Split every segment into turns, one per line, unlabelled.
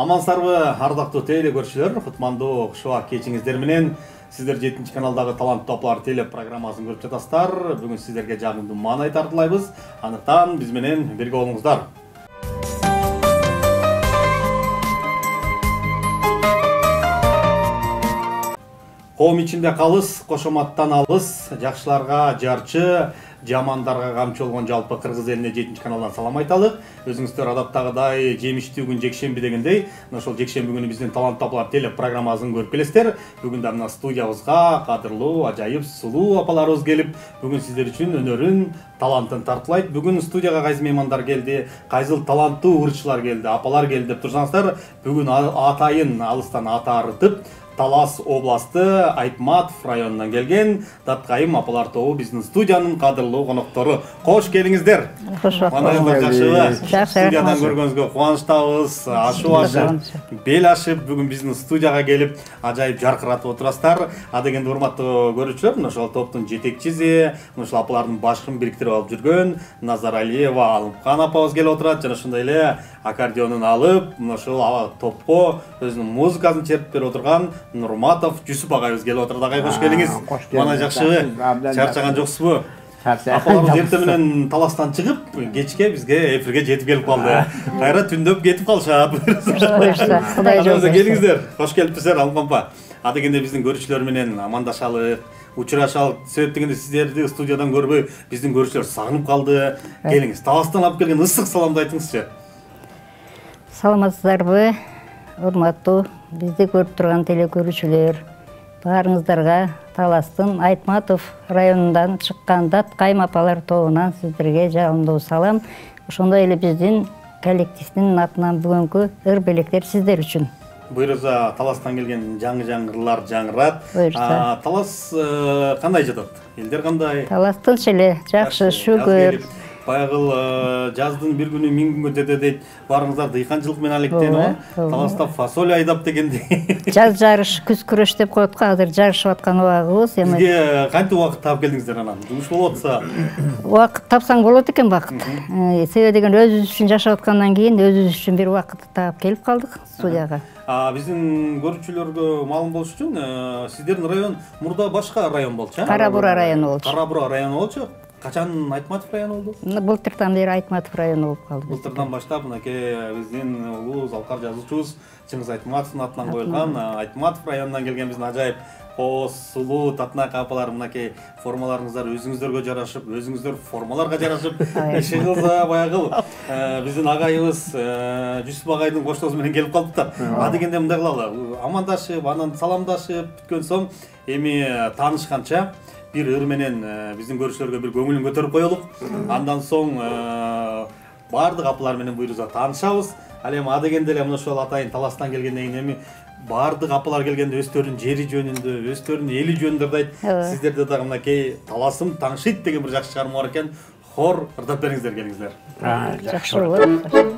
Амансарбы, ардактуу теле көрүүчүлөр, кутмандуу кушубак кечиңиздер менен сиздер 7 каналдагы таланттуу апалар теле программасын көрүп жатасыздар. Бүгүн сиздерге жагымдуу маанай тартуулайбыз. Андыктан биз менен бирге болуңуздар. Коом ичинде калыс, кошоматтан алыс, жакшыларга жарчы, жамандарга камчы болгон жалпы кыргыз элине 7 каналдан салам айталы. Өзүңүздөр адаттагыдай жемиштүү күн жекшемби дегендей, ошол жекшемби күнү биздин таланттуу апалар теле программасын көрүп келесиздер. Бүгүн да мына студиябызга кадырлуу, ажайып, сулуу апаларыбыз келип, бүгүн сиздер үчүн өнөрүн, талантын тартуулайт. Бүгүн студияга кайсы меймандар келди, кайсыл таланттуу ырчылар келди, апалар келди деп турсаңыздар, бүгүн атайын алыстан ата арытып Талас областы Айтматов районунан келген Даткайым апалар тобу биздин студиянын кадырлуу коноктору. Кош келиңиздер. Манайыңыздар жакшыбы? Студиядан көргөнүзгө кубанычтабыз. Ашып, бел ашып, бүгүн биздин студияга келип, ажайып жаркыратып отурасыздар. А дегенде урматтуу көрүүчүлөр, мына ошол топтун жетекчиси, мына ошол апалардын башкын бириктирип алып жүргөн Назаралиева Алымкан апабыз келип отурат. Жана ошондой эле аккордеонун алып, мына ошол топко өзүнүн музыкасын чертип берип отурган Нурматов Жүсүп агайыбыз келип отурат. Агай кош келиңиз. Мана жакшыбы? Чарчаган жоксузбу? Апаларыбыз эртең менен Таластан чыгып, кечке бизге эфирге жетип келип калды. Кайра түндөп кетип калышат. Кудай жолдо келиңиздер. Кош келипсиздер, Алымкан апа. А дегенде биздин көрүүчүлөр менен амандашалы, учурашалы. Себеп дегенде сиздерди студиядан көрбөй, биздин көрүүчүлөр сагынып калды. Келиңиз. Таластан алып келген ысык саламды айтыңызчы.
Саламатсыздарбы? Урматтуу бизди көрүп турган теле көрүүчүлөр, баарыңыздарга Таластын Айтматов районундан чыккан Даткайым апалар тобунан сиздерге жагымдуу салам. Ошондой эле биздин коллективдин атынан бүгүнкү ыр белектер сиздер үчүн.
Буйруза Таластан келген жаңы ырлар жаңырат. Талас кандай жатат? Элдер кандай?
Талас тынч эле, жакшы, шүгүр.
Баягыл жаздын бир күнү 1000 күнгө тете дейт. Барыңыздар дыйканчылык менен алектенип, Таласта фасоль айдап дегендей.
Жаз жарыш, күз күрөш деп коет го, азыр жарышып аткан убагыбыз.
Сизге кантип убакыт таап келдиңиздер анан? Жумуш болуп атса?
Убакыт тапсаң болот экен убакыт. Себеби деген өзүбүз үчүн жашап аткандан кийин өзүбүз үчүн бир убакыт таап келип калдык студияга.
Биздин көрүүчүлөргө маалым болуш үчүн, сиздердин район мурда башка район болчу,
Кара Бура району болчу.
Кара Бура району болчу. Качан Айтматов району болду?
Былтырдан бери Айтматов району болуп калды.
Былтырдан баштап мынакей биздин улуу залкар жазуучубуз Чыңгыз Айтматовдун атынан коюлган Айтматов районунан келген биздин ажайып кооз, сулуу, татынакай апалар, мынакей формаларыңыздар өзүңүздөргө жарашып, өзүңүздөр формаларга жарашып, ишиңизга баягыл биздин агайыбыз Жүсүп агайдын коштоосу менен келип калдык да. А дегенде мындай кылалы, амандашып, анан саламдашып бүткөн соң эми таанышканча бир ыр менен биздин көрүүчүлөргө бир көңүлүн көтөрүп коелук. Андан соң баардык апалар менен буйруза таанышабыз. Ал эми а дегенде эле мына ошол атайын Таластан келгенден кийин эми баардык апалар келгенде өздөрүнүн жери жөнүндө, өздөрүнүн эли жөнүндө айтт. Сиздерде дагы мынакей Таласым таңшыйт деген бир жакшы чыгарма бар экен. Хор ырдап бериңиздер, келиңиздер.
Жакшы болот.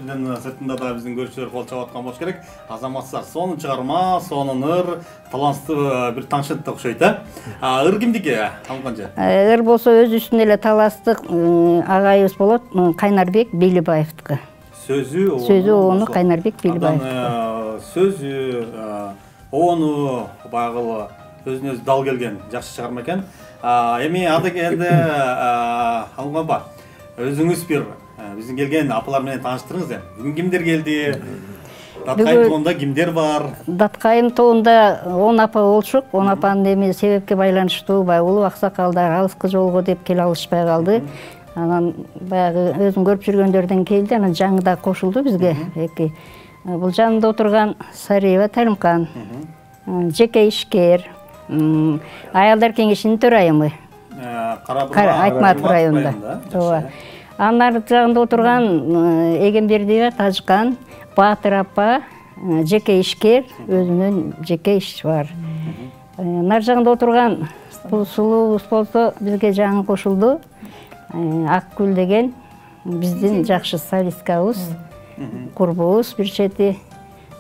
эфирден сыртында да биздин көрүүчүлөр кол чабып аткан болуш керек. Азаматсыздар, сонун чыгарма, сонун ыр, таланттуу бир таңшынтты окшойт, ыр кимдики, Алканча?
Ыр болсо өз үстүнө эле таластык агайыбыз болот, Кайнарбек Белибаевдики. Сөзү ону Кайнарбек Белибаев.
Сөзү ону багыл өзүнө өзү дал келген жакшы чыгарма экен. Эми ада келди Алганба. Өзүңүз бир биздин келген апалар менен тааныштырыңыз эми. Бүгүн кимдер келди? Даткайым тоонда кимдер бар?
Даткайым тоонда 10 апа болчук. 10 апанын эми себепке байланыштуу баягы улуу аксакалдар алыскы жолго деп келе алышпай калды. Анан баягы өзүм көрүп жүргөндөрдөн келди, анан жаңы да кошулду бизге. Эки бул жанында отурган Сариева Талимкан, жеке ишкер, аялдар кеңешинин төрайымы. Айтматов районунда. Ооба. Анын жагында отурган Эгембердиева Тажкан, Баатыр апа, жеке ишкер, өзүнүн жеке иши бар. Нар жагында отурган бул сулуубуз болсо бизге жаңы кошулду. Акгүл деген биздин жакшы солисткабыз, курбубуз бир чети.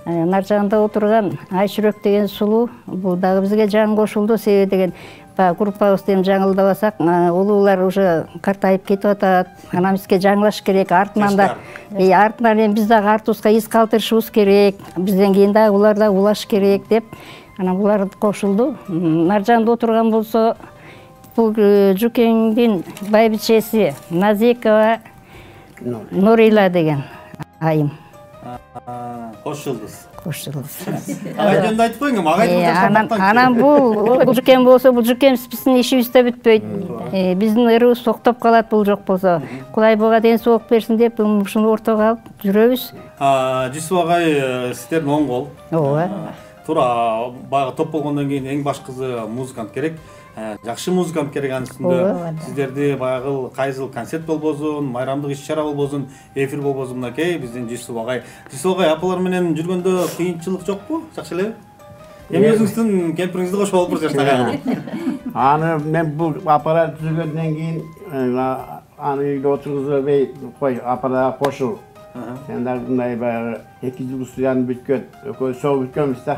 Нар жагында отурган Айшүрөк деген сулуу, бул дагы бизге жаңы кошулду. Себеби деген группабызды эми жаңылдабасак, улуулар уже картайып кетип атат. Анан бизге жаңылаш керек. Артынан эми биз дагы артыбызга из калтырышыбыз керек. Бизден кийин дагы улар да улаш керек деп, анан булар кошулду. Нар жагында отурган болсо бул Жукеңдин байбичеси Назикова Нурила деген айым.
Кош жылдыз.
Агай
жөнүндө айтып коюң, агай.
Анан бул Жукен болсо, бул Жукен биздин ишибизде бүтпөйт. Биздин ырыбыз токтоп калат бул жок болсо. Кудай буга ден соолук берсин деп ушуну ортого алып жүрөбүз.
Жүсүп агай сиздердин оң кол.
Ооба.
Туура баягы топ болгондон кийин эң башкысы музыкант керек. Жакшы музыкант керек, анын үстүндө сиздерди баягы кайсыл концерт болбосун, майрамдык иш-чара болбосун, эфир болбосун, мынакей биздин Жүсүп агай. Жүсүп агай, апалар менен жүргөндө кыйынчылык жокпу? Жакшы элеби? Эми өзүңүздүн кемпириңизди кошуп алып бир жаштагай.
Аны мен бул апалар жүргөндөн кийин аны үйдө отургузбай кой, апаларга кошул. Sen de bunday bayağı 2 yıl usuyan bütkön, ökö soğuk bütkönmüş de.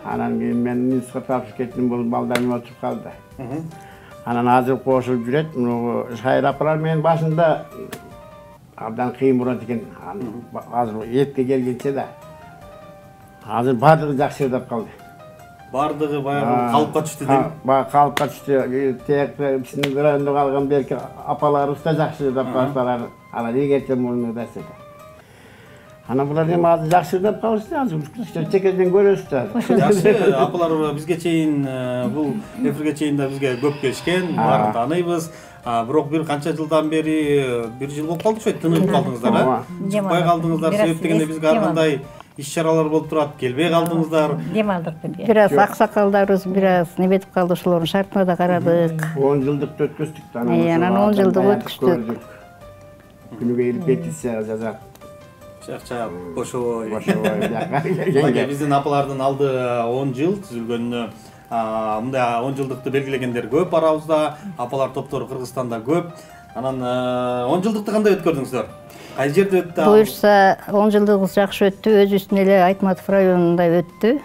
Anan ben nüskat tapışıp kettim, bu baldan oturup kaldı. Anan hazır koşup yüret, şair apalar men başında abdan kıyım burat eken, hazır yetke gelgençe de hazır bardığı jakşırdap kaldı.
Bardığı bayağı kalıpka düştü değil mi?
Bayağı kalıpka düştü. Tek bizning kırağında kalgan belki apalar usta jakşırdap kalsalar. Ana iyi geçen bunu da söyle. Ana bular hem az jakşırdap kalıştı, az çekezden görüyorsun.
Жақсы, апалар бизге чейин бул эфирге чейин да бизге көп келишкен, баарын тааныйбыз. Бирок бир канча жылдан бери 1 жыл болуп калды окшойт, тыныгып калдыңыздар, чыкпай калдыңыздар. Себеп дегенде бизге ар кандай иш-чаралар болуп турат, келбей калдыңыздар.
Дем алдык бирге.
Бир аз аксакалдарыбыз бир аз небетип калды, ошолордун шартына да карадык.
10 жылдыкты өткөздүк.
Анан 10 жылдык өткөздүк.
Күнүгө келип кетсе жазат.
Чак-чак, кошобой. Кошобой. Биздин апалардын алды 10 жыл түзүлгөнүнө мындай 10 жылдыкты белгилегендер көп арабызда, апалар топтору Кыргызстанда көп. Анан 10 жылдыкты кандай өткөрдүңүздөр? Кай жерде өттү?
Буюрса 10 жылдыгыбыз жакшы өттү, өз үстүнө эле Айтматов районунда өттү.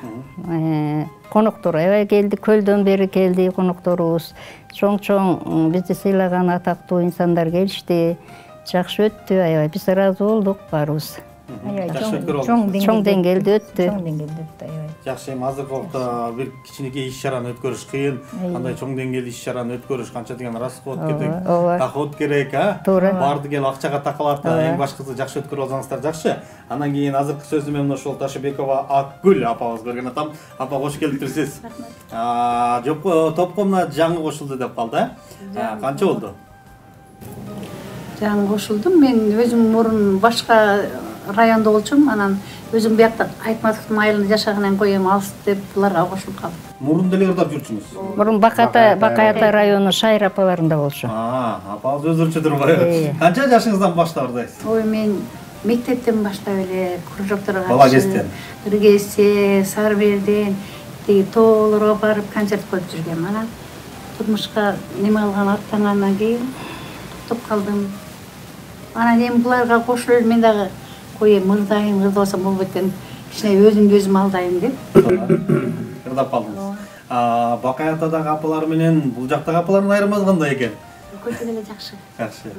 Коноктор аябай келди, көлдөн бери келди конокторубуз. Чоң-чоң бизди сыйлаган атактуу инсандар келишти. Жакшы өттү, аябай биз ыраазы болдук баарыбыз. Чоң деңгээлде өттү.
Жакшы, эми азыркы убакта бир кичинекей иш-чараны өткөрүш кыйын. Кандай чоң деңгээлде иш-чараны өткөрүш канча деген расход керек, доход керек, баарды кел акчага такалат. Эң башкысы жакшы өткөрүп алсаңыздар жакшы. Анан кийин азыркы сөзү мен ошол Ташыбекова Акгүл апабыз көргөн атам. Апа кош келиптирсиз. Топко мына жаңы кошулду деп калды. Канча болду?
Жаңы кошулдум. Мен өзүм мурун башка районда болчумун. Анан өзүм биякта Айтматовдун айылында жашагандан коем алыс деп буларга кошулуп калдым.
Мурун деле кырдап жүрчүңүз?
Мурун Бакайата району Шайыр апаларында болчу.
Апабыз өзүнчө турбайбы? Канча жашыңыздан баштап ырдайсыз?
Ой, мен мектептен баштап эле кружокторго
бала кезден.
Ыргесе, Сарберден тиги тоолорго барып концерт коюп жүргөм. Анан турмушка неме алган аттангандан кийин токтоп калдым. Анан эми буларга кошулуп мен дагы коем мырдайын кырда болсом болбойт экен, кичине өзүмдү өзүм алдайын деп.
Кырдап калдыңыз. Бакай атадагы апалар менен бул жактагы апалардын айырмасы кандай экен?
Экөөсү деле жакшы.
Жакшы.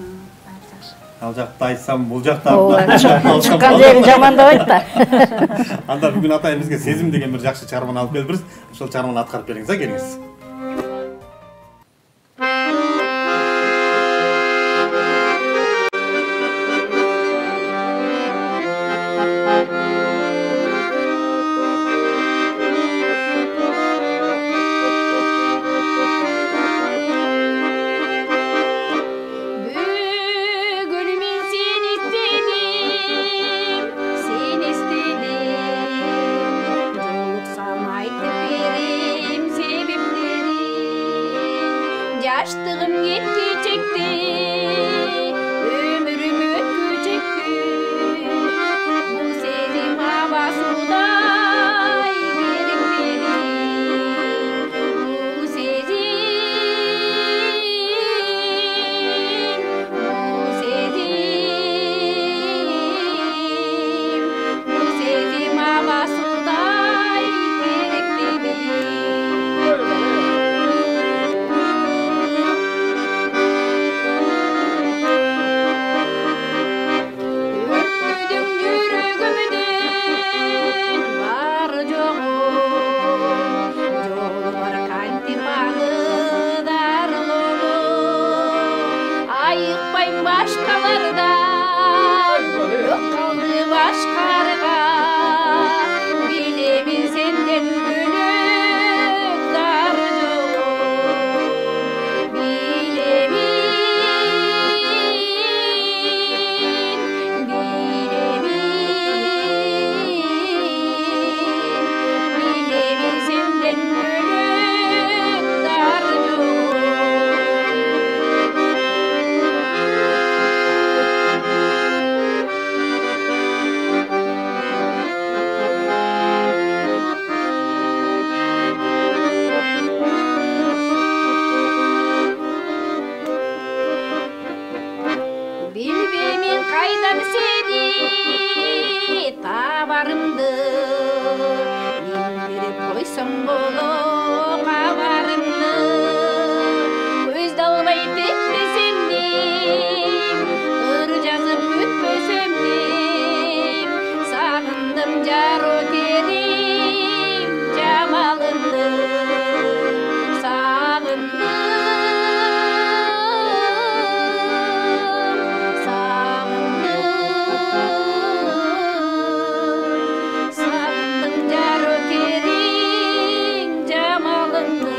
Жакшы.
Ал жакта айтсам, бул жакта
чыккан жерин жамандабайт да.
Анда бүгүн атайын бизге сезим деген бир жакшы чыгарманы алып келипбиз. Ошол чыгарманы аткарып бериңиз, келиңиз.
Yaştığım yetecekti, ömrüm ötecekti. Bu sevdim havasıday verim verim. Bu sevdim, bu sevdim havasıday verim verim. Başkalardan yok kaldı başkalarga bilemin senden gönül darıcı bilemin senden gönül darıcı. Bilmemin kaydan seni tavarımdı Bildirip koysam bolu kavarımdı Göz dalbay tekmesendim Kır жазып ötmösömdim Sağındım jaro terim jamalındı Sağındım jaro terim jamalındı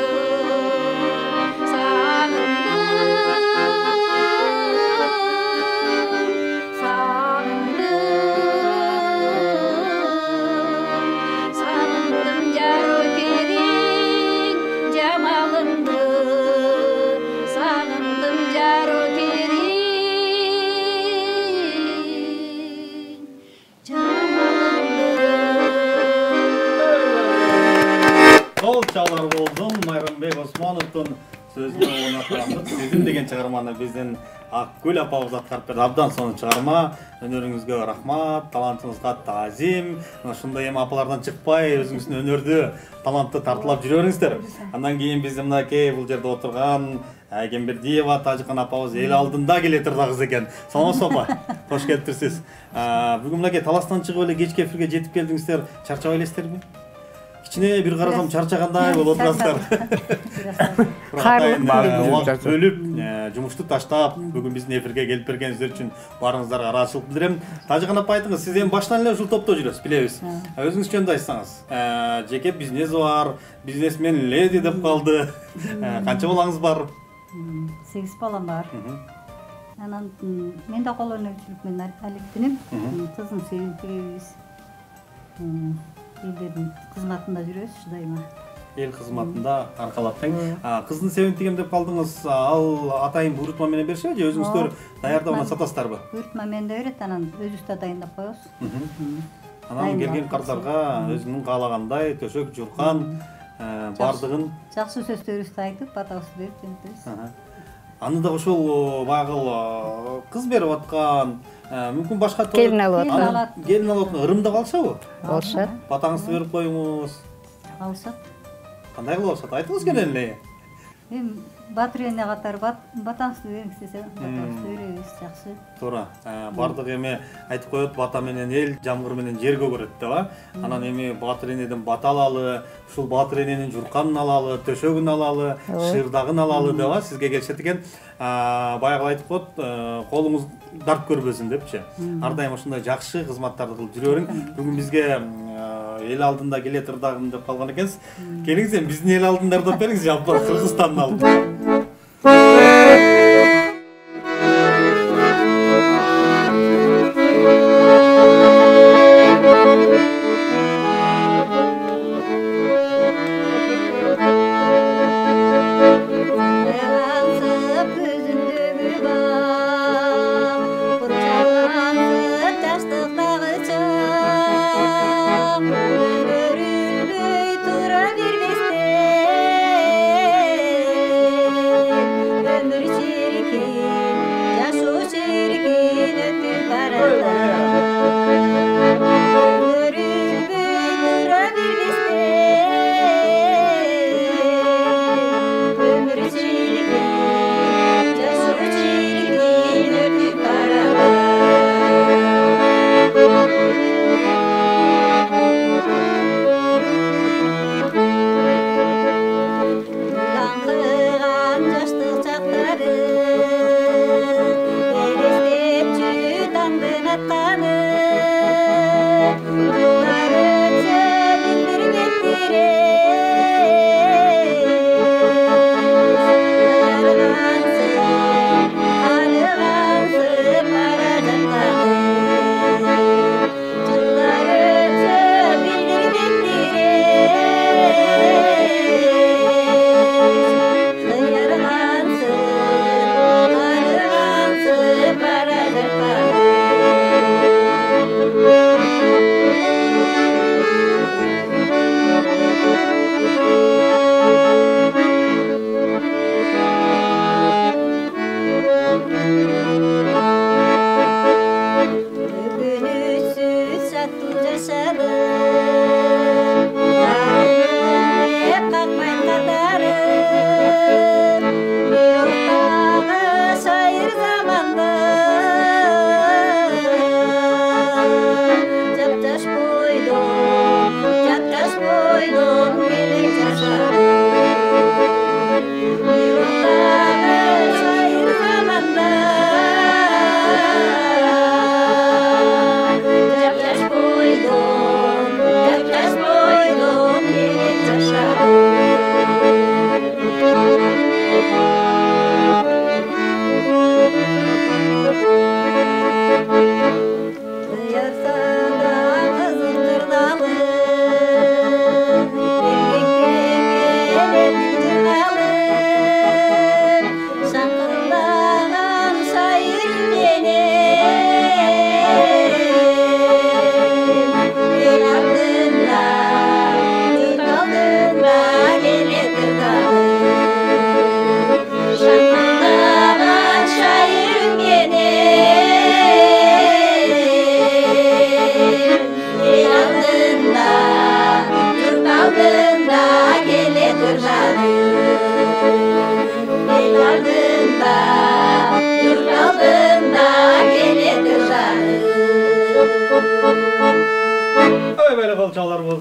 Sağındım jaro terim jamalındı Sağındım jaro terim
Сол чалар болдун Майрамбек Осмоновдун сөзүнө орнатылган сезим деген чыгарманы биздин Акгүл апабыз аткарып берди. Абдан сонун чыгарма. Өнөрүңүзгө рахмат, талантыңызга таазим. Ушундай эми апалардан чыкпай, өзүңүздүн өнөрдү, талантты тартылап жүрө бериңиздер. Андан кийин биздин мынакей бул жерде отурган Айгембердиева Тажыкан апабыз эл алдында келетир да кыз экен. Саламатсызбы апа? Кош келиптирсиз. Бүгүн мынакей таластан чыгып эле кечки эфирге жетип келдиңиздер. Чарчабай элесиздерби? Кичине бир карасам чарчагандай болуп отурасыздар. Убакыт бөлүп, жумушту таштап, бүгүн биздин эфирге келип бергениңиздер үчүн баарыңыздарга ыраазычылык билдирем. Тажыкан апа айтыңыз, сиз эми баштан эле ушул топто жүрөсүз, билебиз. Өзүңүз жөнүндө айтсаңыз, жеке бизнес бар, бизнесмен леди деп калды. Канча балаңыз бар?
8 балам бар. Анан мен да кол өнөрчүлүк менен алектенем. Кызым Севинтигебиз. Элдердин кызматында жүрөбүз дайыма.
Эл кызматында аркалап тең. Кыздын Севинтигем деп калдыңыз. Ал атайын буйрутма менен беришеби же өзүңүздөр даярдап аны сатасыздарбы?
Буйрутма менен да берет, анан өзүбүз да дайындап коебуз.
Анан келген кардарга өзүнүн каалагандай төшөк, журкан бардыгын
жакшы сөздөрүбүздү айтып, батабызды берип жөнөтөбүз.
Аны да ошол багыл кыз берип аткан, мүмкүн башка
Келин алып аткан.
Келин алып аткан Ырымда калышабы?
Болушат.
Батаңызды берип коюңуз.
Алышат.
Кандай кылып алышат? Айтыңыз кенен эле.
Эми батырене катары батаңызды бериңиз десе, батаңызды беребиз, жакшы.
Туура. Бардык эми айтып коет, бата менен эл, жамгыр менен жер көгөрөт деп. Анан эми батыр энеден бата алалы, ушул батыр эненин журканын алалы, төшөгүн алалы, шырдагын алалы деп сизге келишет экен. Баягы айтып коет, колуңуз дарт көрбөсүн депчи. Ар дайым ушундай жакшы кызматтарды кылып жүрө бериң. Бүгүн бизге эл алдында келе турдагым деп калган экенсиз. Келиңиз эми биздин эл алдында ырдап бериңиз, жалпы Кыргызстандын алдында.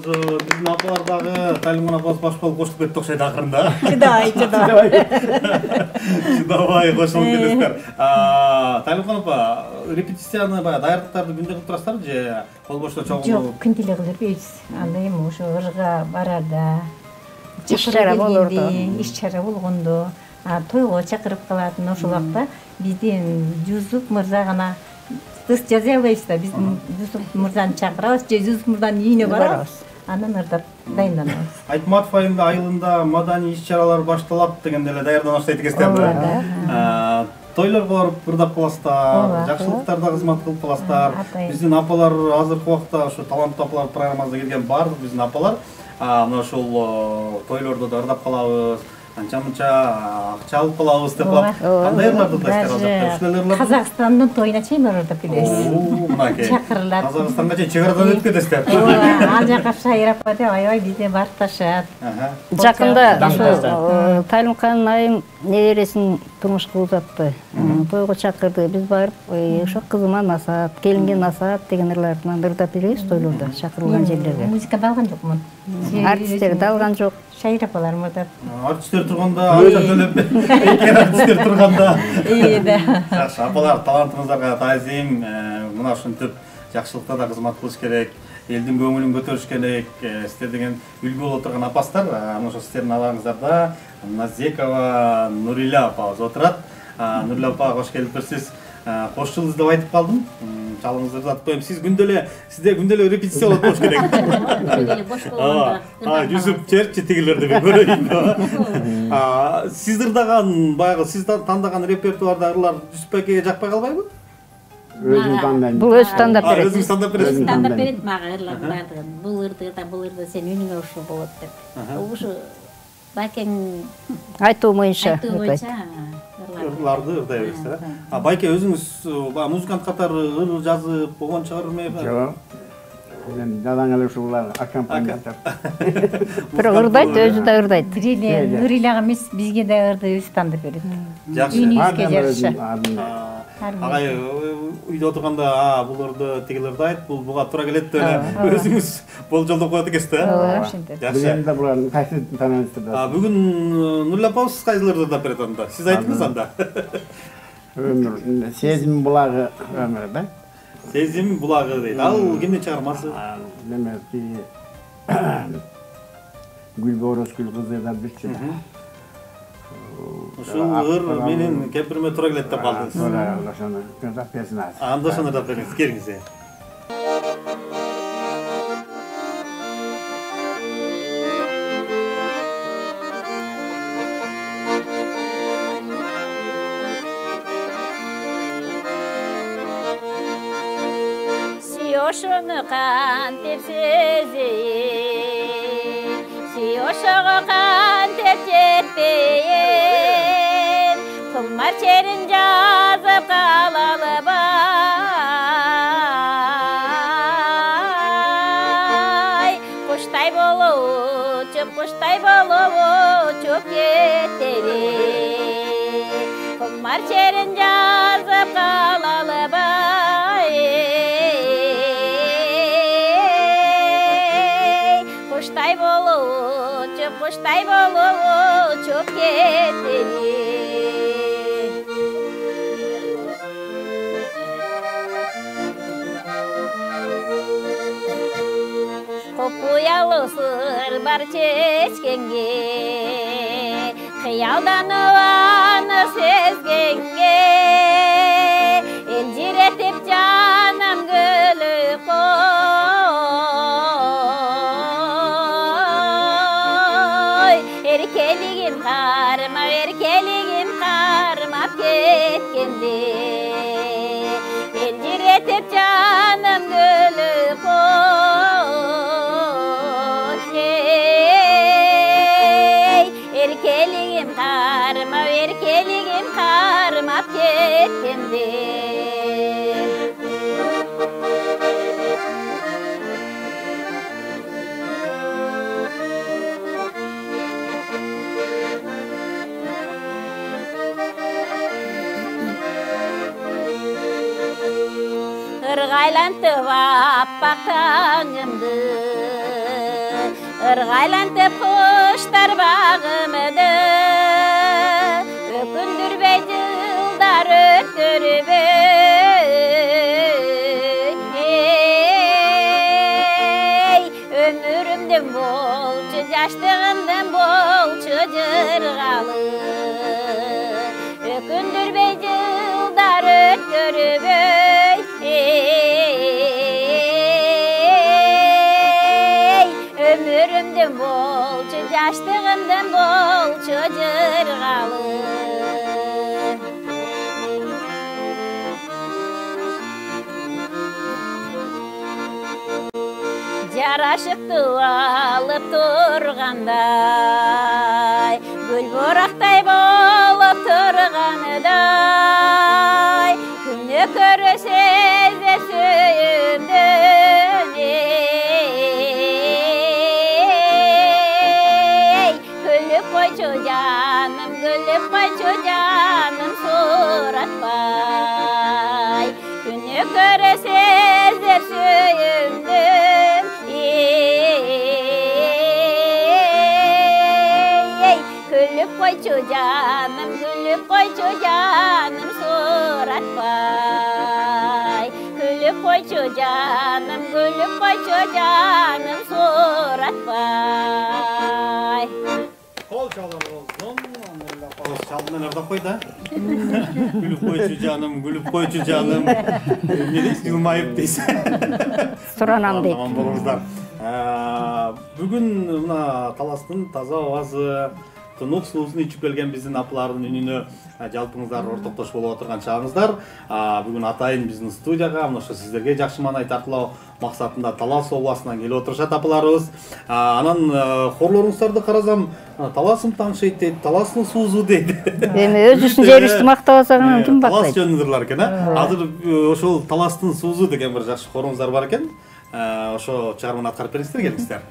Биздин апалар дагы Талиман апабыз баш болуп кошулуп кетти окшойт акырында. Чыдабай кошулуп кетесиздер. Талиман апа, репетицияны баягы даярдыктарды күндө кылып турасыздарбы же колбошто чогуу?
Жок, күндө эле кылып бербейбиз. Анда эми ошо ырга барарда,
иш-чара болордо.
иш-чара болгондо, тойго чакырып калатын ошол убакта биздин Жусуп мырза гана тыс жаза албайбыз да. Биздин Жусуп мырзаны чакырабыз, же Жусуп мырзанын үйүнө барабыз. Анан ырдап дайынданабыз.
Айтматов айылында маданий иш-чаралар башталат дегенде эле даярдана баштайт экенсиздер. Тойлорго барып ырдап каласыздар, жакшылыктарда кызмат кылып каласыздар. Биздин апалар азыркы убакта ошо таланттуу апалар программасына келген бардык биздин апалар мына ошол тойлордо да ырдап калабыз. анча-мынча акча алып калабыз деп кандай ырларды да
Казакстандын тоюна чейин барып билебиз.
Мынакей.
Чакырылат.
Казакстанга чейин чек арадан өтүп кетесиздер.
Ал жака шайыр апа деп аябай бизде барып ташат.
Жакында ушу Тайлымкан айым небересин турмушка узатты. Тойго чакырды. Биз барып, ошо кызыма насаат, келинге насаат деген ырлардан ырдап беребиз тойлордо, чакырылган жерлерге.
Музыкада алган жокмун.
Артисттерди алган жок.
Шайыр апалар мурда.
Артисттер турганда, акча төлөп, экен артисттер турганда.
Да.
Жакшы, апалар, талантыңыздарга таазим, мына ушинтип жакшылыкта да кызмат кылыш керек. Элдин көңүлүн көтөрүш керек. Сиздер деген үлгү боло турган апастар, ошо сиздердин араңыздарда Назекова Нурила апабыз отурат. Нурила апа, кош келипсиз. Кош жыл издеп айтып калдым. Чалыңыздарды атып коем. Сизде күндө эле репетиция болот болуш керек.
Бош болгондо.
Жүзүп чертчи тигилерди мен көрөйүн. Сиз ырдаган, баягы сиз тандаган репертуарда ырлар Жүсүп акеге жакпай калбайбы?
Өзүң тандайм.
Бул өзү тандап берет.
Өзүңүз тандап бересиз.
Тандап берет мага ырлардын баардыгын. Бул ырды сен үнүңө ушул болот деп. Ушу Байкең
Айтуу боюнча.
Ырларды ырдай бересиз. Байке өзүңүз музыкант катары ыр жазып болгон чыгармы?
Жок. Мен жадан эле ушулар аккомпания жасап.
Бирок ырдайт, өзү да ырдайт.
Нурилага эмес, бизге да ырды өзү тандап берет.
Жакшы.
Үнүбүзгө жараша.
Агай үйдө отурганда бул ырды тигил ырдайт, бул буга туура келет деп өзүңүз болжолдоп коет экенсиз да?
Ооба, ошентет.
Жакшы.
Мен да булардын кайсы танабызды.
Бүгүн Нурила апабыз кайсыларды ырдап берет анда? Сиз айтыңыз анда.
Өмүр, сезим булагы өмүр да.
Сезим булагы дейт. Ал кимдин чыгармасы?
Демеки Гүлбороз кызыдан бирчи.
Ушул ыр менин кемпириме туура келет деп калдыңыз.
Ошону ырдап берсин азыр.
Анда ошону ырдап бериңиз, келиңиз.
Ошону кантип сезейин, сүй ошого кантип жетпейин, кумар черин жазып калалы бай. Куштай болобучу кетери, кумар черин жазып калалы бай. Куштай болобучу кетери. Копуялуу сыр бар чечкенге, кыялданып аны сезгенге, элжиретип жаным көлүп Erkeligim karmap ketkende, eljiretip canım gülüp oy. Erkeligim karmap ketkende. Irgaylantıp appak taňymdy, ırgaylantıp kuşlar bagymdy, ökündürbey jılдар ötürübey. Ömürümden bolçu, yaşlığımdan bolçu jırgalı, ökündürbey jılдар ötürübey. Ömürümden bolçu, yaşlığımdan bolçu jırgalı. Jaraşıktı alıp turganday, гүл борақтай болып тұрғаныдай, күні көрсе де сүйіндім, күліп қойшы жаным, күліп қойшы жаным, сұратпай, күні көрсе де сүйіндім, күліп қойшы жаным, күліп қойшы жаным, сұратпай, күліп қойшы жаным, күліп қойшы жаным, сұратпай.
Қол çalar olsun. Қол çalından ырдап қойды. Күліп қойшы жаным, күліп қойшы жаным. Не дейсіз, жылмайып дейсіз.
Сұранам дейді.
Аман болыңыздар. Бүгін мына Таластың таза ауазы, тұнық суысын ішіп келген біздің апылардың үніне жалпыңыздар ортоқтош болып отырған шағыңыздар. Бүгін атайын біздің студияға, мұнша сіздерге жақшы маңай тартылау мақсатында Талас обласынан келіп отырышат апыларымыз. Анан хорларыңыздарды қарасам, Таласым таңшайт дейді, Таластың суызы дейді.
Өз үшін жер үсті мақтап алсағынан кім
Талас
бақтайды?
жөніңіздерлер екен, азыр ошол Таластың суызы деген бір жақсы хорыңыздар бар екен. Ошо чыгарманы аткарып бериңиздер, келиңиздер.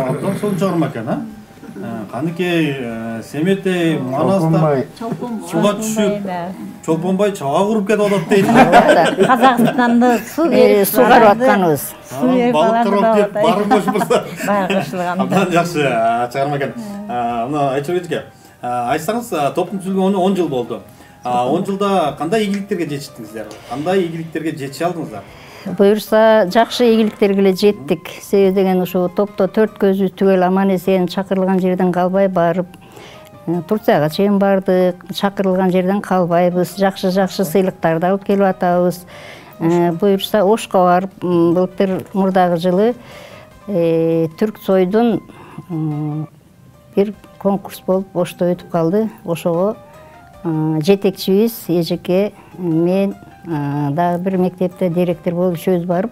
Абдан соны чыгарма экен, Каныкей, Семетей, Манастар суга түшүп, Чолпонбай чага куруп кетип атат дейт.
Казакстанды су берип
Сугарып атканыбыз.
Балык кырып деп барып кошмурса.
Кошулган.
Абдан жакшы чыгарма экен. Мына Айчыбекке, айтсаңыз, топтун түзүлгөнүнө 10 жыл болду. 10 жылда кандай ийгиликтерге жетиштиңиздер? Кандай ийгиликтерге жете алдыңыздар?
Буюрса жакшы ийгиликтерге эле жеттик. Себеби деген ушул топто 4 көзү түгел аман эсен чакырылган жерден калбай барып, Турцияга чейин бардык, чакырылган жерден калбайбыз, жакшы сыйлыктарды алып келип атабыз. Буюрса Ошко барып, былтыр мурдагы жылы Түрк Сойдун бир конкурс болуп Ошто өтүп калды. Ошого жетекчибиз Эжеке, мен дагы бир мектепте директор болуп үшөөбүз барып,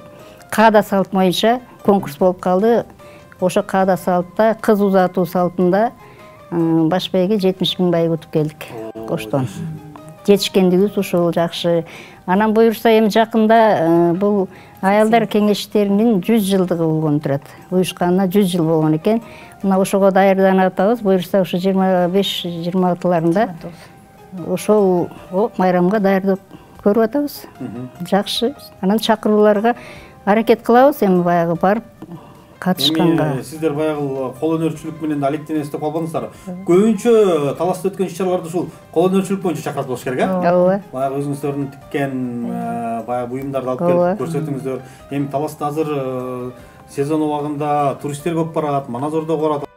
каада салт боюнча конкурс болуп калды. Ошо каада салтта кыз узатуу салтында баш байге 70 000 бай утуп келдик. Оштон. Жетишкендигибиз ушул жакшы. Анан буюрса эми жакында бул аялдар кеңештеринин 100 жылдыгы болгон турат. Уюшканына 100 жыл болгон экен. Мына ошого даярданып атабыз. Буюрса ушу 25-26-ларында ошол майрамга даярдап көрүп атабыз. Жакшы. Анан чакырууларга аракет кылабыз эми баягы барып катышканга.
Эми сиздер баягы кол өнөрчүлүк менен алектенесиз деп калбаңыздар. Көбүнчө таласта өткөн иш-чараларды ушул кол өнөрчүлүк боюнча чакырып болуш керек, э?
Ооба.
Баягы өзүңүздөрдүн тиккен баягы буюмдарды алып келип көрсөтүңүздөр. Эми таласта азыр сезон убагында туристтер көп барат, маназордо барат.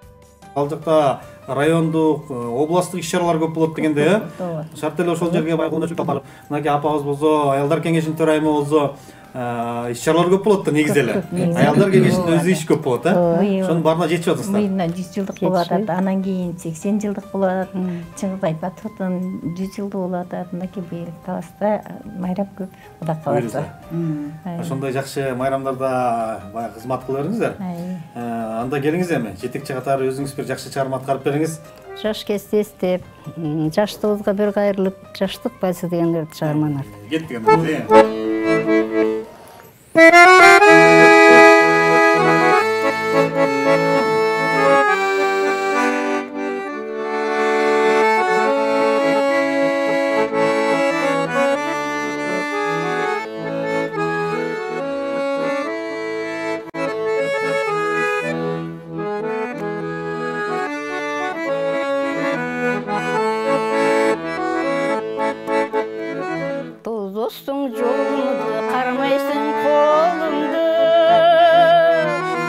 Ал жакта райондук, областтык иш-чаралар көп болот дегенде, э? Шарт эле ошол жерге баягы өнөрчүлүк барып, мынакей апабыз болсо, аялдар кеңешинин төрайымы болсо, иш-чаралар көп болот да негизи эле. Аялдар кеңешинин өзү иш көп болот, э? Ошонун баарына жетишип атасыздар.
Мына 100 жылдык болуп атат, анан кийин 80 жылдык болуп атат. Чыңгыз Айтматовдун 100 жылдык болуп атат. Мынакей быйыл таласта майрам көп, Кудай кааласа.
Ошондой жакшы майрамдарда баягы кызмат кыла бериңиздер. Анда келиңиз эми, жетекчи катары өзүңүз бир жакшы чыгарма аткарып бериңиз.
Жаш кезде эстеп, жаштыгыбызга бир кайрылып, жаштык байсы дегендерди чыгарманы артып.
Кеттик эми.
Достуң жолыңды кармайсың колумду,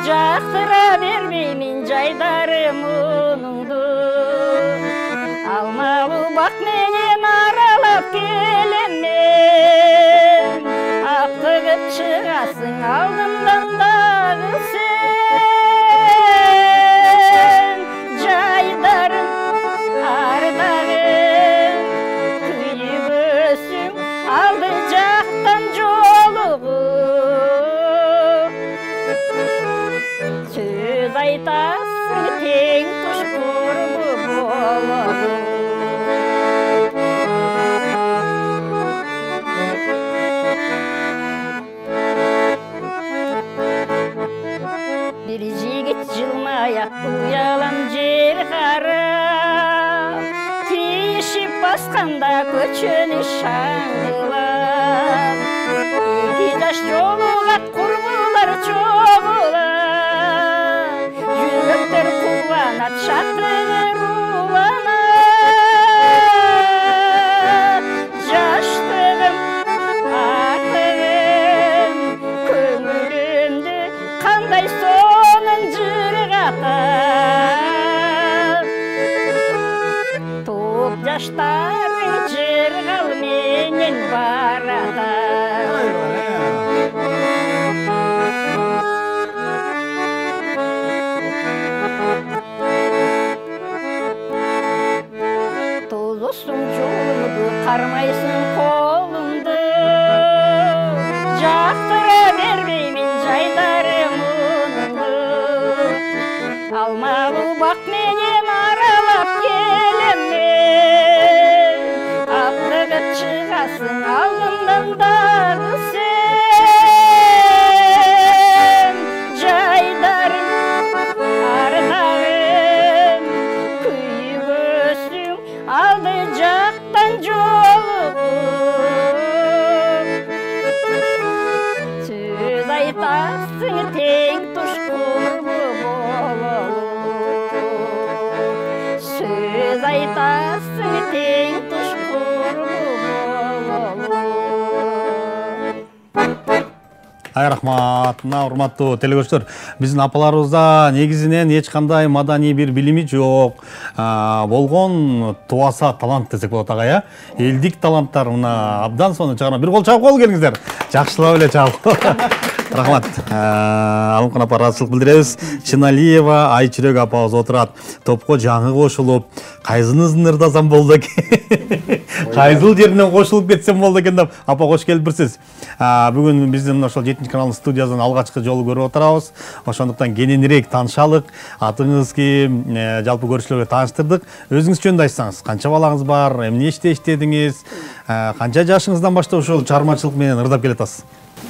жактыра бербеймин жайдарым мунуңду. Алмалуу бак менен аралап келем мен, аптыгып чыгасың алдымдан дагы сен. Жайдарым ардагым күйгөсүң алды жактан жолугуп, сөз айтасың тең туш курбу болуп. Бир жигит жылмай-ак уялам жер карап, тиешип басканда көчөнү шаңгылап. Эки жаш жолугат курбулар чогулап, жүрөктөр кубанат, шаттыгы рууланат. Жаштыгым артыгым көңүлүмдү кандай сонун жыргатат. Топ жаштарың жыргал менен баратат. Тозосуң жолумду, кармайсың колумду, жактыра бербеймин жайдарым мунуңду. Алмалуу бак менен аралап келем мен, аптыгып чыгасың алдымдан дагы сен. Жайдарым ардагым күйгөсүң алды жактан жолугуп, сөз айтасың тең туш курбу болуп. Сөз айтасың тең туш курбу болуп.
Рахмат. Мына урматтуу телекөрүүчүлөр, биздин апаларыбызда негизинен эч кандай маданий бир билими жок. Болгон туаса талант десек болот ага, э? Элдик таланттар мына абдан сонун чыгарма. Бир кол чабып кол келиңиздер. Жакшылап эле чабып. Рахмат. Алымкын апа ыраазычылык билдиребиз. Чыналиева Айчүрөк апабыз отурат. Топко жаңы кошулуп, кайсынысын ырдасам болду экен. Кайсыл жеринен кошулуп кетсем болду экен деп апа кош келипсиз. Бүгүн биздин ошол 7 каналдын студиясынан алгачкы жолу көрүп отурабыз. Ошондуктан кененирээк таанышалык. Атыңыз ким, жалпы көрүүчүлөргө тааныштырдык. Өзүңүз жөнүндө айтсаңыз, канча балаңыз бар, эмне иште иштедиңиз, канча жашыңыздан баштап ушул чыгармачылык менен ырдап келатасыз?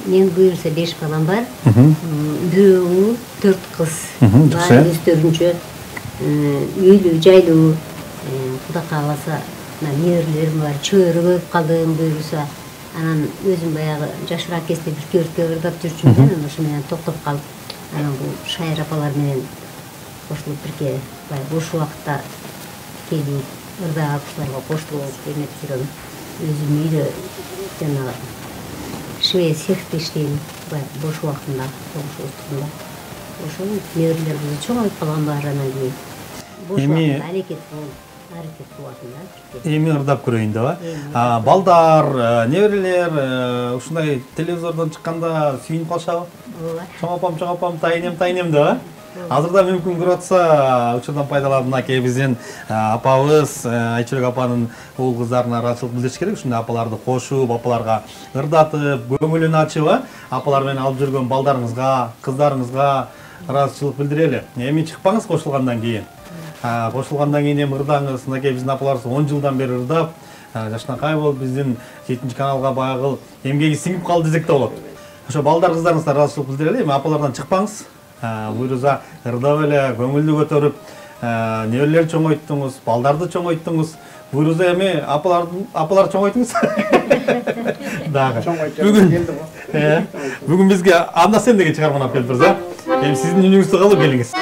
Мен буюрса 5 балам бар. Бирөө уул, 4 кыз. Баары өздөрүнчө үйлүү, жайлуу, Кудай кааласа, неберелерим бар. Чөйрө көп калдым буюрса. Анан өзүм баягы жашыраак кезде бир төрткө ырдап жүрчүмүн да, анан ошо менен токтоп калып, анан бул шайыр апалар менен кошулуп бирге баягы бош убакытта келип ырдап ушуларга коштуруп эмнетип жүрөм. Өзүм үйдө жанагы швей цехте иштейм, баягы бош убактымда, согуш убактында. Ошол неберелерибизди чоңойтуп калган бар анан кийин. Бош убактында аракет кылып да.
Эми ырдап көрөйүн да. Балдар, неберелер ушундай телевизордон чыкканда сүйүнүп калышабы? Чоң апам тайнем да. Азырда мүмкүн көрүп атса, учурдан пайдаланып мынакей биздин апабыз Айчүрөк апанын уул кыздарына ыраазычылык билдириш керек. Ушундай апаларды кошуп, апаларга ырдатып, көңүлүн ачып, апалар менен алып жүргөн балдарыңызга, кыздарыңызга ыраазычылык билдирели. Эми чыкпаңыз кошулгандан кийин. Кошулгандан кийин эми ырдаңыз. Мынакей биздин апаларыбыз 10 жылдан бери ырдап, жашынакай болуп биздин 7-каналга баягы эмгеги сиңип калды десек да болот. Ошо балдар кыздарыңызга ыраазычылык билдирели. Эми апалардан чыкпаңыз. Буйруза ырдап эле көңүлдү көтөрүп, неберелерди чоңойттуңуз, балдарды чоңойттуңуз. Буйруза эми апалар чоңойттуңуз. Дагы. Бүгүн бизге анда сен деген чыгарманы алып келип турсуз. Эми сиздин үнүңүздү кылып келиңиз.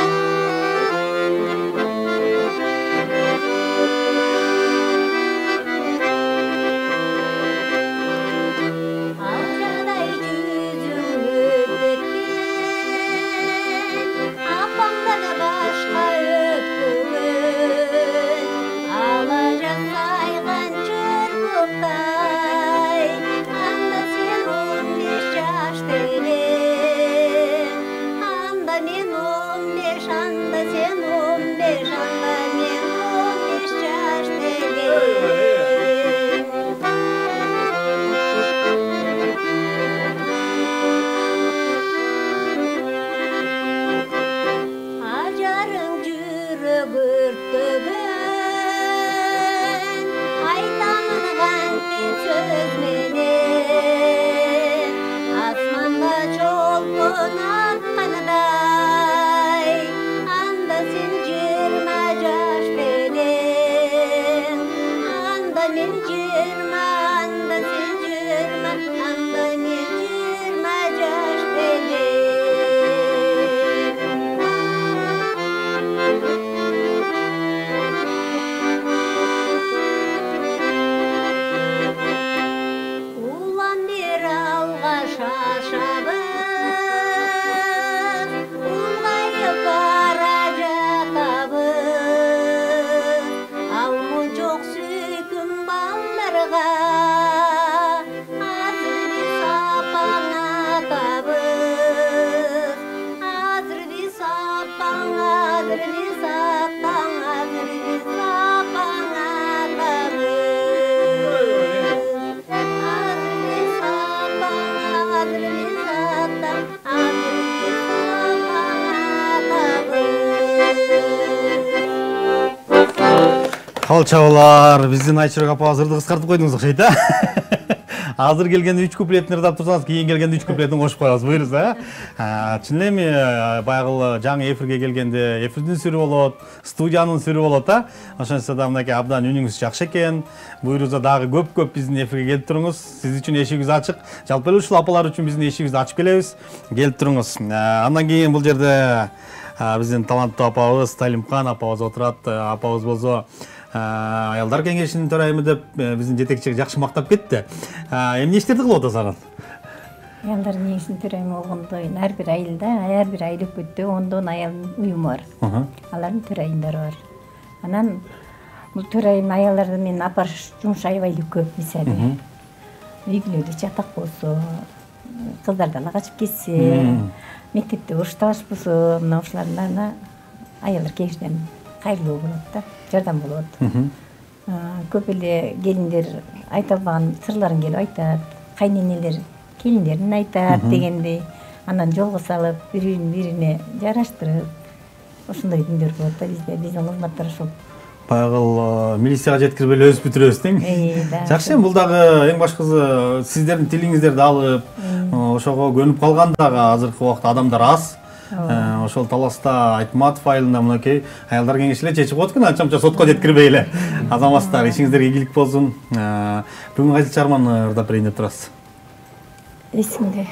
Калчабалар, биздин Айчүрөк апабыз ырды кыскартып койдуңуз окшойт, Азыр келгенде 3 куплетин ырдап турсаңыз, кийин келгенде 3 куплетин кошуп коебуз, буйруза. Чын эле эми баягы жаңы эфирге келгенде эфирдин сүрү болот, студиянын сүрү болот, Ошондо да мынакей абдан үнүңүз жакшы экен. Буйруза дагы көп биздин эфирге келип туруңуз. Сиз үчүн эшигибиз ачык. Жалпы эле ушул апалар үчүн биздин эшигибизди ачып келебиз. Келип туруңуз. Андан кийин бул жерде биздин таланттуу апабыз Талимкан апабыз отурат. Апабыз болсо аялдар кеңешинин төрайымы деп биздин жетекчиге жакшы мактап кетти. Эмне иштерди кылып атасыз анан?
Аялдар кеңешинин төрайымы болгондо ар бир айылда, ар бир айыл өкмөттө 10 аялдын уюму бар. Алардын төрайымдары бар. Анан бул төрайым аялдарды мен апарыш жумуш аябай эле көп, мисалы. Үй-бүлөлүк жатак болсо, кыздар дала качып кетсе, мектепте урушташ болсо, мына ушулардан аялдар кеңешинен кайрылуу болот да, жардам болот. Көп эле келиндер айта албаган сырларын келип айтат, кайненелер келиндерин айтат дегендей, анан жолго салып, бирине жараштырып, ошондой күндөр болот да бизде, биздин кызматтар ошол.
Баягы милицияга жеткирип эле өзүп бүтүрөбүз тең. Жакшы, бул дагы эң башкысы сиздердин тилиңиздерди алып, ошого көнүп калган дагы азыркы убакта адамдар аз. ошол таласта Айтматов айылында мынакей аялдар кеңеши эле чечип коет экен, анча-мынча сотко жеткирбей эле. Азаматчылар, ишиңиздерге ийгилик болсун. Бүгүн кайсы чыгарманы ырдап берейин деп турасыз?
Эсимде.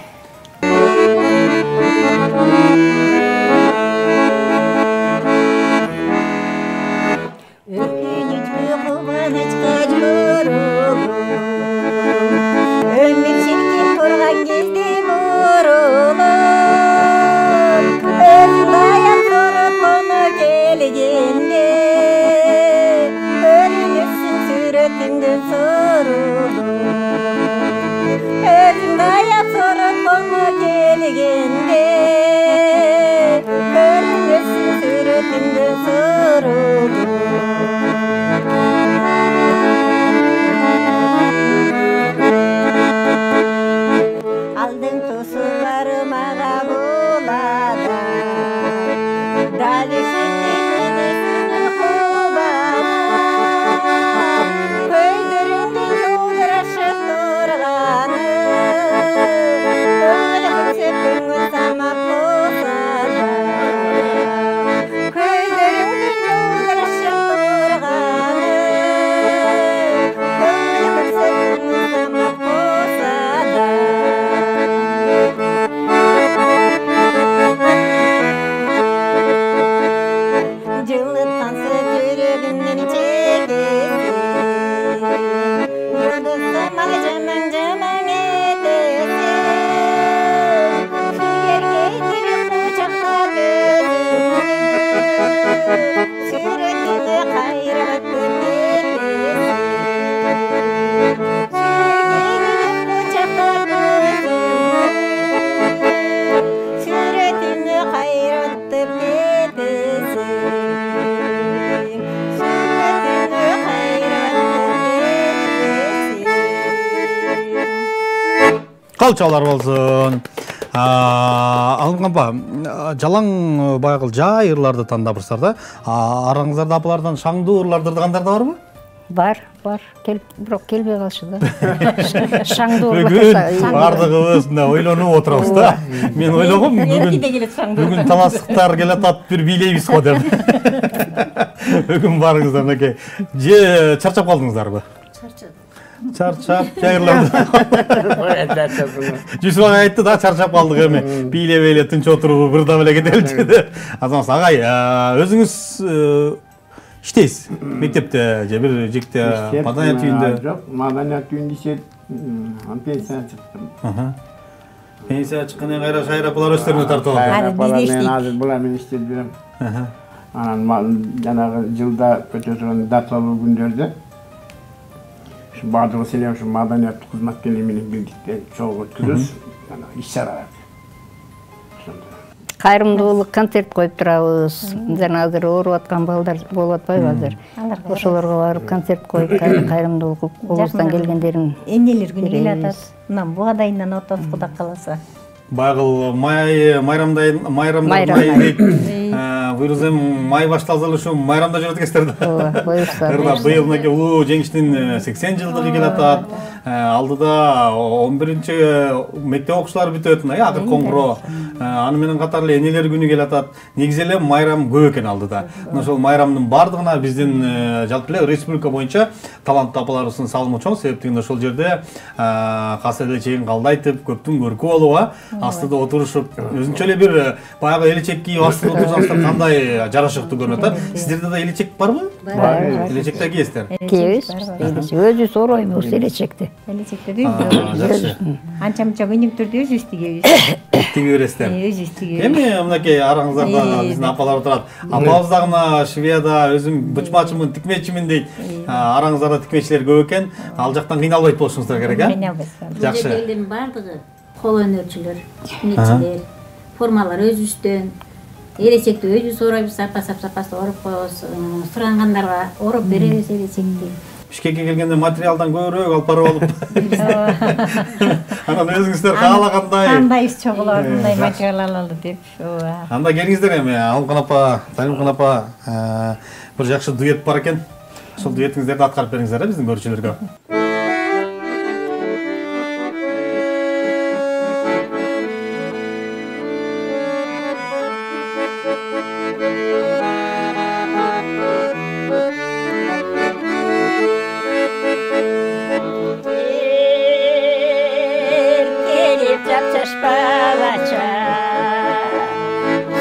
Калчалар болсун. Алгамба, жалаң байгыл жай ырларды тандапырсыздар да. Араңыздарда апалардан шаңдуу ырларды ырдыгандар да барбы?
Бар. Бирок келбей калышы да. Шаңдуу
Бүгүн бардыгыбыз мына ойлонуп отурабыз да. Мен ойлогом бүгүн таластыктар келатат, бир бийлейбиз го деп. Бүгүн барыңыздар мынакей. Же чарчап калдыңыздарбы? Чарчап, жайырланды. Жүсүп агай айтты да, чарчап калдык эми. Бийлебей эле тынч отуруп, бырдап эле кетеличи деп. Азамат агай, өзүңүз иштейсиз? Мектепте же бир жекте маданият үйүндө?
Жок, маданият үйүндө иштеп, пенсияга чыктым.
Пенсияга чыккандан кайра шайрапалар өздөрүнө тартып алды.
Мен азыр булар менен иштеп жүрөм. Анан жанагы жылда өтө турган даталуу күндөрдө бардыгы силе ушу маданият кызматкерлери менен бирдикте чогуу өткүзөбүз. Иш-чаралар.
Кайрымдуулук концерт коюп турабыз. Жана азыр ооруп аткан балдар болуп атпайбы азыр? Ошолорго барып концерт коюп, кайрымдуулук колубуздан келгендерин
энелер күнү келатат. Мына буга дайынан отобуз Кудай кааласа.
Байгыл майрамдай дейт. Буйруз эми май башталса эле ушу майрамда жүрөт экенсиздер да. Буюрса. Быйыл мынакей улуу жеңиштин 80 жылдыгы келатат. Алдыда 11-чи мектеп окуучулары бүтөт, акыр коңгуроо. Аны менен катар эле энелер күнү келатат. Негизи эле майрам көп экен алдыда. Ошол майрамдын бардыгына биздин жалпы эле республика боюнча таланттуу апаларыбыздын салымы чоң, себептен ошол жерде касы эле чейин калдайтып, көптүн көркү болуп, астыда отурушуп, өзүнчө эле бир баягы элечек кийип астыда отурсаңыздар кандай жарашыктуу көрүнөт. Сиздерде да элечек барбы?
Бар.
Элечек да кийесиздер.
кийебиз. Өзүбүз оройбуз элечекти.
Элечекти
Жакшы.
анча-мынча күнүктөрдү өзүбүз тигебиз.
Тиги бересиздер.
Өзүбүз тигебиз.
Эми мынакей араңыздарда биздин апалар турат. Апабыз дагы мына Шведияда өзүм бычмачымын, тикмечимин дейт. Араңыздарда тикмечилер көп экен. Ал жактан кыйналбайт болушуңуздар керек,
Жакшы. Элдин бардыгы кол өнөрчүлөр, тикмечилер, формалар өзүбүздөн. Элечекти өзүбүз оройбуз, сапа-сапасы ороп коебуз. Сурангандарга ороп беребиз элечекти.
Бишкекке келгенде материалдан көбүрөөк алып барып алып. Анан өзүңүздөр каалагандай.
Кандайбыз чогулар, мындай материал алалы деп.
Анда келиңиздер эми, Алымкан апа, Тайылкан апа, бир жакшы дуэт бар экен. Ошол дуэтиңиздерди аткарып бериңиздер биздин көрүүчүлөргө.
Çalış balaça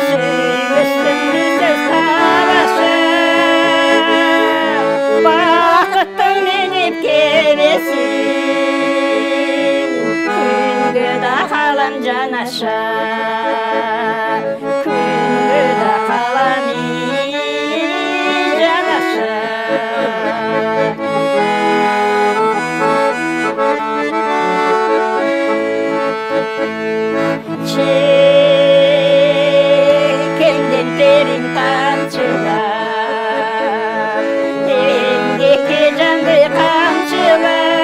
Süymüşsün söz talaşı Bakıttın menip kebesin Küngü da kalan canaşa Küngü da kalan canaşa Çekenden derin tamçılar Elindeki canlı kamçılar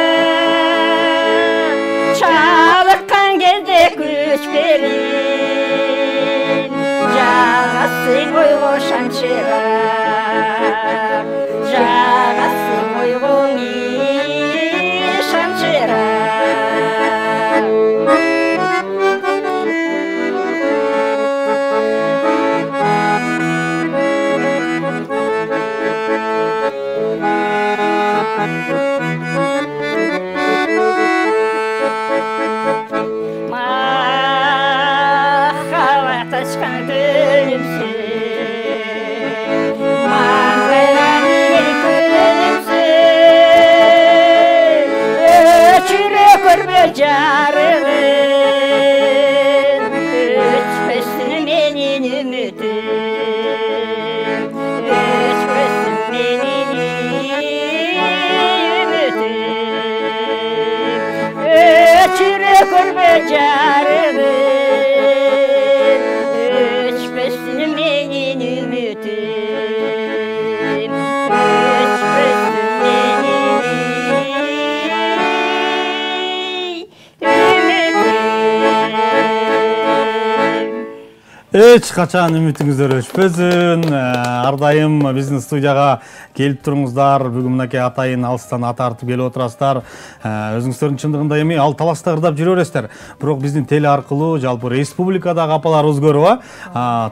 Çalıkkan gezde güç verin Жағасы бойғы шаншырақ Жағасы бойғы шаншырақ Махаббат ашқан күлімсіз Маңғайлар ел күлімсіз Өчіре көрме жарығын Өчпесін менен үмітім Өчпесін менен үмітім Өчіре көрме жарығын Өчпесін менен үмітім Өчпесін менен
Эч качан үмүтүңүздөр өчпөсүн. Ар дайым биздин студияга келип туруңуздар. Бүгүн мынакей атайын алыстан ат артып келип отурасыздар. Өзүңүздөрдүн чындыгында эми ал талашта ырдап жүрө бересиздер. Бирок биздин теле аркылуу жалпы республикадагы апаларыбыз көрүп,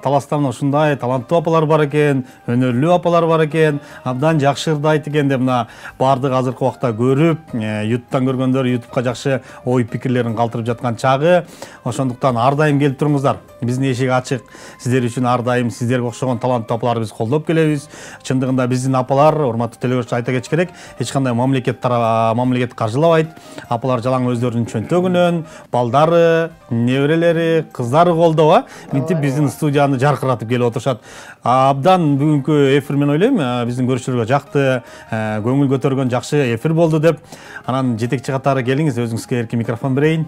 таласта мына ушундай таланттуу апалар бар экен, өнөрлүү апалар бар экен, абдан жакшы ырдайт экен деп мына бардык азыркы убакта көрүп, YouTube'дан көргөндөр YouTube'га жакшы ой пикирлерин калтырып жаткан чагы. Ошондуктан ар дайым келип туруңуздар. Биздин эшик ачык. Сиздер үчүн ар дайым сиздерге окшогон таланттуу апаларды биз колдоп келебиз. Чындыгында биздин апалар, урматтуу телегөрүүчү, айта кетиш керек, эч кандай мамлекет каржылабайт. Апалар жалаң өздөрүнүн чөнтөгүнөн, балдары, неберелери, кыздары колдоп, мынтип биздин студияны жаркыратып келип отурушат. Абдан бүгүнкү эфир мен ойлойм, биздин көрүүчүлөргө жакты, көңүл көтөргөн жакшы эфир болду деп. Анан жетекчи катары келиңиз, өзүңүзгө эркин микрофон берейин.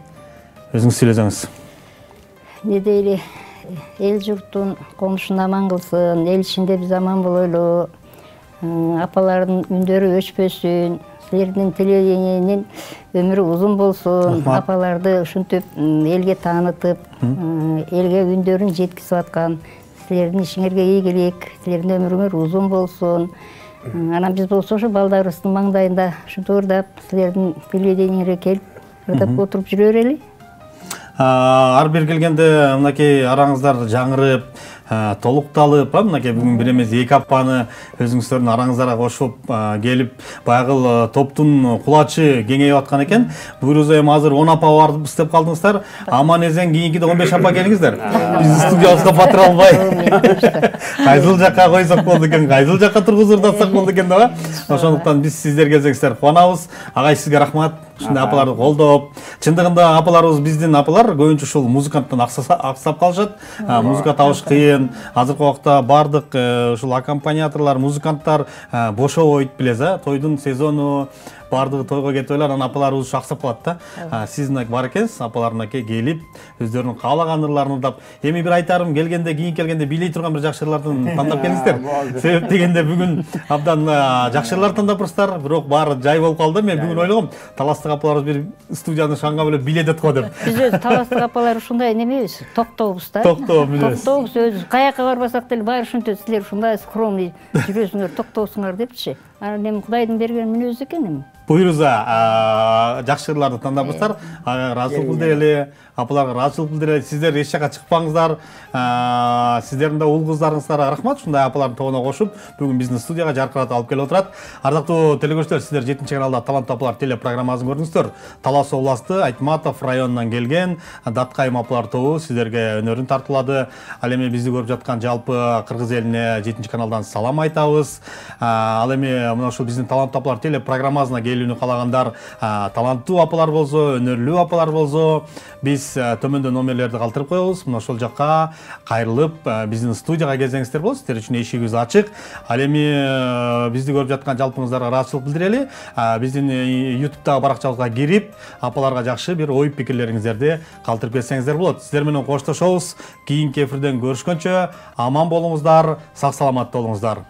Өзүңүз сүйлөсөңүз.
Не дейли, эл журттун конушун аман кылсын, эл ичинде биз аман болойлу, апалардын үндөрү өчпөсүн, силердин телевидениенин өмүрү узун болсун, апаларды ушинтип элге таанытып, элге үндөрүн жеткизип аткан, силердин ишиңерге ийгилик, силердин өмүрүңөр узун болсун. Анан биз болсо ошо балдарыбыздын маңдайында ушинтип ырдап, силердин телевидениеңерге келип ырдап отуруп жүрө берели.
Ар бир келгенде мынакей араңыздар жаңырып, толукталып, мынакей бүгүн бир эмес эки апаны өзүңүздөрдүн араңыздарга кошуп келип, баягы топтун кулачы кеңейип аткан экен. Буюрса эми азыр 10 апа барып деп калдыңыздар. Аман эсен кийинкиде 15 апа келиңиздер. Биздин студиябызга батыра албай. Кайсыл жакка койсок болду экен, кайсыл жакка тургузуп ырдатсак болду экен да. Ошондуктан биз сиздер келсеңиздер кубанабыз. Агай, сизге рахмат. Ушундай апаларды колдоп. Чындыгында апаларыбыз, биздин апалар көбүнчө ушул музыканттан аксап калышат. Музыка табыш кыйын. Азыркы убакта бардык ушул аккомпаниаторлор, музыканттар бошобойт, билесиз, тойдун сезону, бардыгы тойго кетип эле, анан апаларыбыз аксап калат да. Сиз бар экенсиз, апалар келип, өздөрүнүн каалаган ырларын ырдап. Эми бир айтарым, келгенде, кийин келгенде бийлей турган бир жакшы ырлардын тандап келиңиздер. Себеп дегенде бүгүн абдан жакшы ырлар тандап турсуздар, бирок баары жай болуп калды. Мен бүгүн ойлогом, таластык апаларыбыз бир студияны шаңга бөлөп бийледет го деп.
Биз өзү таластык апалар ушундай немебиз, токтообуз да.
Токтообуз
өзү каяка барбасак деле баары ушинтип, силер ушундай скромный жүрөсүңөр, токтоосуңар депчи. Анан эми Кудайдын берген мүнөзү экен эми.
буюруза жакшы ырларды тандапсыздар. Ыраазычылык билдирели, апаларга ыраазычылык билдирели. Сиздер эч жакка чыкпаңыздар. Сиздердин да уул кыздарыңыздарга рахмат. Ушундай апалардын тобуна кошуп, бүгүн биздин студияга жаркыратып алып келип отурат. Ардактуу телекөрүүчүлөр, сиздер 7-каналда Таланттуу апалар телепрограммасын көрдүңүздөр. Талас областы Айтматов районунан келген Даткайым апалар тобу сиздерге өнөрүн тартуулады. Ал эми бизди көрүп жаткан жалпы кыргыз элине 7-каналдан салам айтабыз. Ал эми мына ушул биздин Таланттуу апалар телепрограммасына келүүнү каалагандар, таланттуу апалар болсо, өнөрлүү апалар болсо, биз төмөндө номерлерди калтырып коебуз. Мына ошол жакка кайрылып биздин студияга келсеңиздер болот. Сиздер үчүн эшигибиз ачык. Ал эми бизди көрүп жаткан жалпыңыздарга ыраазычылык билдирели. Биздин YouTube'дагы баракчабызга кирип, апаларга жакшы бир ой пикирлериңиздерди калтырып кетсеңиздер болот. Сиздер менен коштошобуз. Кийинки эфирден көрүшкөнчө аман болуңуздар, сак саламатта болуңуздар.